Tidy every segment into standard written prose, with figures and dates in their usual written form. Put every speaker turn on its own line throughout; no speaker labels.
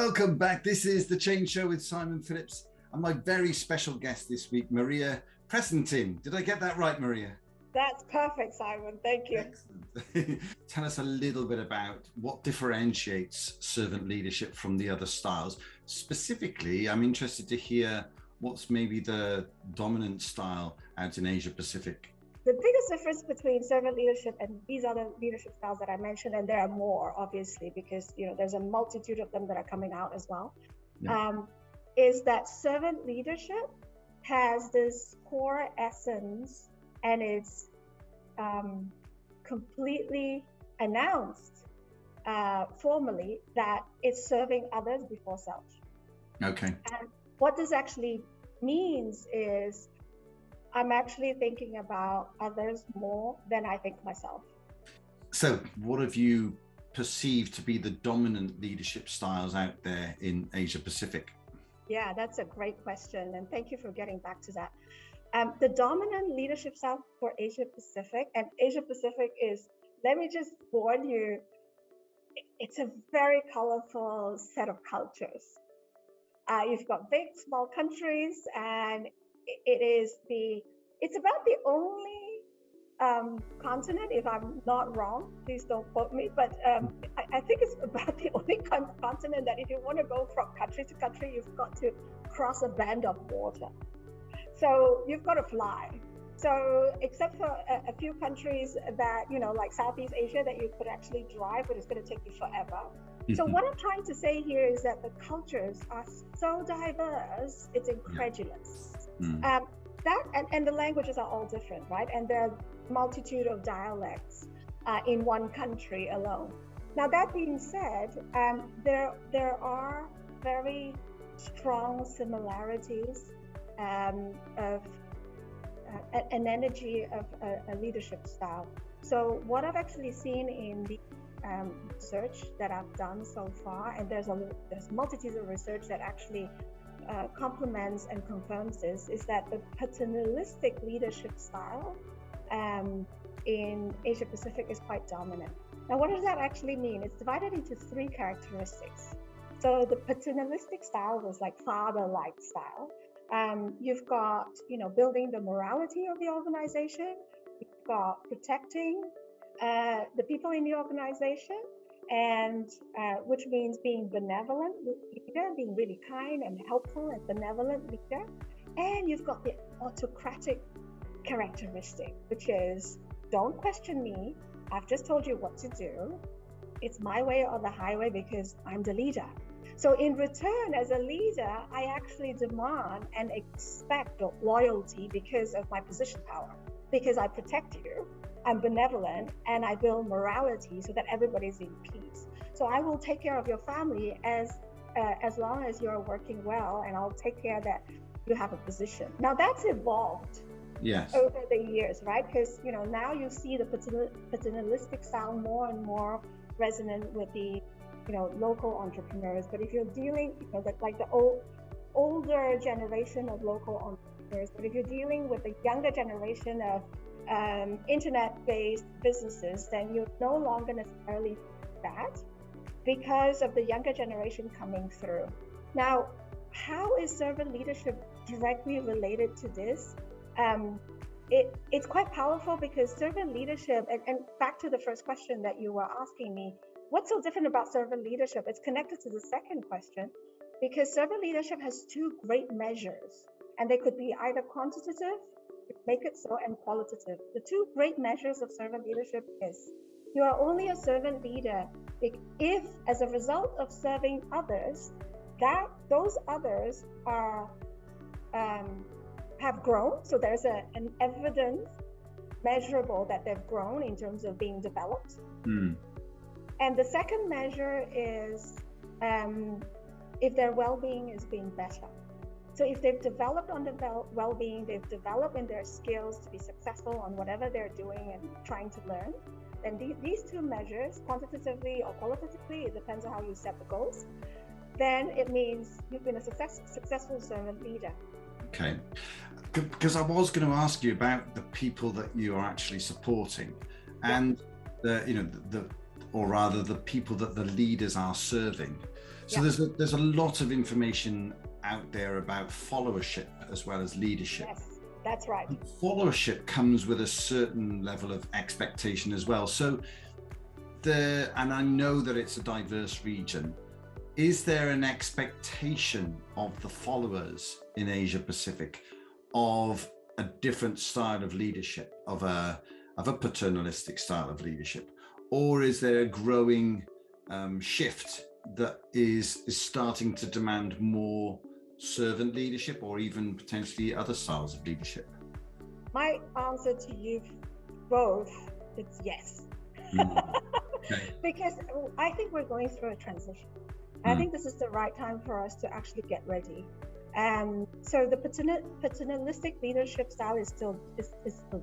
Welcome back. This is The Change Show with Simon Phillips and my very special guest this week, Maria Pressentin. Did I get that right, Maria?
That's perfect, Simon. Thank you.
Excellent. Tell us a little bit about what differentiates servant leadership from the other styles. Specifically, I'm interested to hear what's maybe the dominant style out in Asia Pacific.
The biggest difference between servant leadership and these other leadership styles that I mentioned, and there are more, obviously, because there's a multitude of them that are coming out as well, is that servant leadership has this core essence, and it's completely announced formally that it's serving others before self.
Okay.
And what this actually means is I'm actually thinking about others more than I think myself.
So what have you perceived to be the dominant leadership styles out there in Asia Pacific?
Yeah, that's a great question. And thank you for getting back to that. The dominant leadership style for Asia Pacific, and Asia Pacific is, let me just warn you, it's a very colorful set of cultures. You've got big, small countries, and it's about the only continent, if I'm not wrong, please don't quote me, but I think it's about the only continent that if you want to go from country to country, you've got to cross a band of water. So you've got to fly. So except for a few countries that, like Southeast Asia, that you could actually drive, but it's going to take you forever. So what I'm trying to say here is that the cultures are so diverse, it's incredulous. And the languages are all different, right? And there are a multitude of dialects in one country alone. Now, that being said, there are very strong similarities of an energy of a leadership style. So what I've actually seen in the research that I've done so far, and there's multitudes of research that actually complements and confirms this, is that the paternalistic leadership style in Asia Pacific is quite dominant. Now, what does that actually mean? It's divided into three characteristics. So the paternalistic style was like father-like style. You've got, building the morality of the organization. You've got protecting the people in the organization, and which means being benevolent leader, being really kind and helpful and benevolent leader. And you've got the autocratic characteristic, which is, don't question me. I've just told you what to do. It's my way or the highway because I'm the leader. So in return, as a leader, I actually demand and expect loyalty because of my position power, because I protect you, I'm benevolent, and I build morality so that everybody's in peace. So I will take care of your family as long as you're working well, and I'll take care that you have a position. Now that's evolved over the years, right? Because now you see the paternalistic style more and more resonant with the local entrepreneurs. But if you're dealing, like the older generation of local entrepreneurs, but if you're dealing with the younger generation of internet-based businesses, then you're no longer necessarily that because of the younger generation coming through. Now, how is servant leadership directly related to this? It's quite powerful because servant leadership, and back to the first question that you were asking me, what's so different about servant leadership? It's connected to the second question, because servant leadership has two great measures, and they could be either quantitative, make it so, and qualitative. The two great measures of servant leadership is you are only a servant leader if, as a result of serving others, that those others are have grown. So there's an evidence measurable that they've grown in terms of being developed. And the second measure is if their well-being is being better. So if they've developed on the well-being, they've developed in their skills to be successful on whatever they're doing and trying to learn, then these two measures, quantitatively or qualitatively, it depends on how you set the goals, then it means you've been a successful servant leader.
Okay, because I was going to ask you about the people that you are actually supporting, and the or rather the people that the leaders are serving. So
Yeah.
there's a lot of information out there about followership as well as leadership.
Yes, that's right.
And followership comes with a certain level of expectation as well. So and I know that it's a diverse region. Is there an expectation of the followers in Asia Pacific of a different style of leadership, of a paternalistic style of leadership, or is there a growing shift that is starting to demand more servant leadership, or even potentially other styles of leadership?
My answer to you both is yes.
Okay.
Because I think we're going through a transition. I think this is the right time for us to actually get ready. So the paternalistic leadership style is still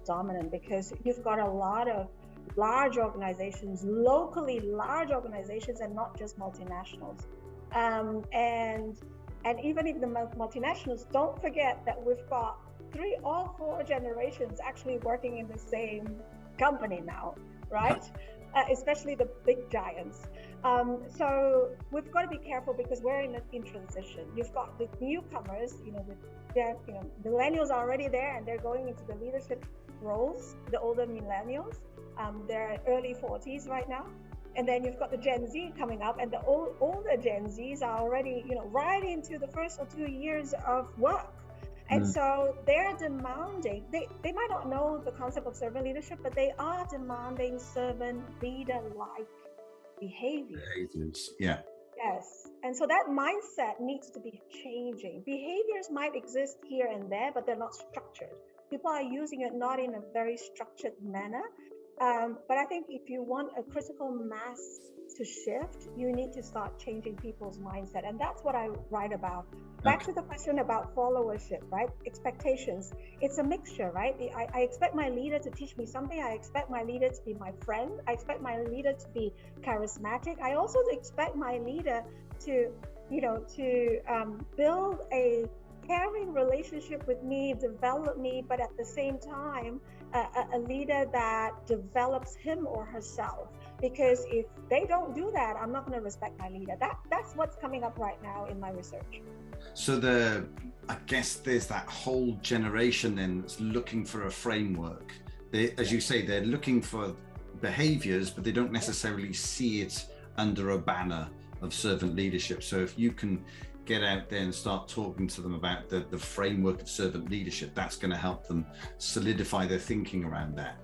dominant, because you've got a lot of large organizations, locally large organizations, and not just multinationals. And even if the multinationals, don't forget that we've got 3 or 4 generations actually working in the same company now, right? Especially the big giants. So we've got to be careful, because we're in transition. You've got the newcomers, millennials are already there, and they're going into the leadership roles, the older millennials. They're early 40s right now. And then you've got the Gen Z coming up, and the older Gen Zs are already, right into the first or 2 years of work. And so they're demanding, they might not know the concept of servant leadership, but they are demanding servant leader-like behaviors.
Yeah.
Yes. And so that mindset needs to be changing. Behaviors might exist here and there, but they're not structured. People are using it not in a very structured manner. But I think if you want a critical mass to shift, you need to start changing people's mindset. And that's what I write about. Back to the question about followership, right? Expectations. It's a mixture, right? I expect my leader to teach me something. I expect my leader to be my friend. I expect my leader to be charismatic. I also expect my leader to, build a caring relationship with me, develop me, but at the same time, a leader that develops him or herself. Because if they don't do that, I'm not going to respect my leader. That's what's coming up right now in my research.
So I guess there's that whole generation then that's looking for a framework. As you say, they're looking for behaviors, but they don't necessarily see it under a banner of servant leadership. So if you can get out there and start talking to them about the framework of servant leadership, that's going to help them solidify their thinking around that.